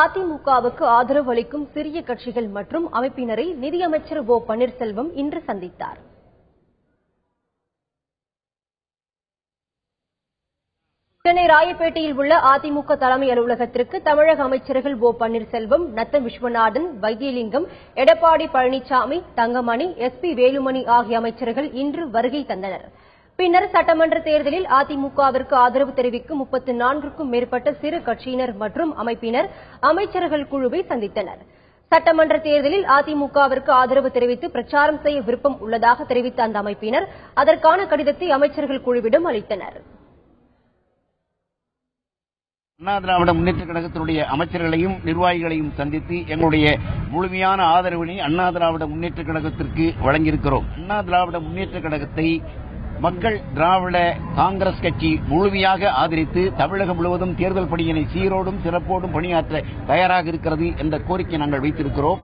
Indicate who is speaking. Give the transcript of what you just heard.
Speaker 1: அதிமுகவுக்கு ஆதரவு அளிக்கும் சிறிய கட்சிகள் மற்றும் அமைப்பினரை நிதியமைச்சர் ஓ பன்னீர்செல்வம் இன்று சந்தித்தார். சென்னை ராயப்பேட்டையில் உள்ள அதிமுக தலைமை அலுவலகத்திற்கு தமிழக அமைச்சர்கள் ஓ பன்னீர்செல்வம், நத்தம் விஸ்வநாதன், வைத்தியலிங்கம், எடப்பாடி பழனிசாமி, தங்கமணி, எஸ்.பி. வேலுமணி ஆகிய அமைச்சர்கள் இன்று வருகை தந்தனர். பின்னர் சட்டமன்ற தேர்தலில் அதிமுகவிற்கு ஆதரவு தெரிவிக்கும் 34க்கும் மேற்பட்ட சிறு கட்சியினர் மற்றும் அமைப்பினர் அமைச்சர்கள் குழுவை சந்தித்தனர். சட்டமன்ற தேர்தலில் அதிமுகவிற்கு ஆதரவு தெரிவித்து பிரச்சாரம் செய்ய விருப்பம் உள்ளதாக தெரிவித்த அந்த அமைப்பினர் அதற்கான கடிதத்தை அமைச்சர்கள் குழுவிடம் அளித்தனர்.
Speaker 2: அண்ணா திராவிட முன்னேற்ற கழகத்தினுடைய அமைச்சர்களையும் நிர்வாகிகளையும் சந்தித்து எங்களுடைய முழுமையான ஆதரவினை அண்ணா திராவிட முன்னேற்ற கழகத்திற்கு வழங்கியிருக்கிறோம். அண்ணா திராவிட முன்னேற்ற கழகத்தை மக்கள் திராவிட காங்கிரஸ் கட்சி முழுமையாக ஆதரித்து தமிழகம் முழுவதும் தேர்தல் பணியினை சீரோடும் சிறப்போடும் பணியாற்ற தயாராக இருக்கிறது என்ற கோரிக்கை நாங்கள் வைத்திருக்கிறோம்.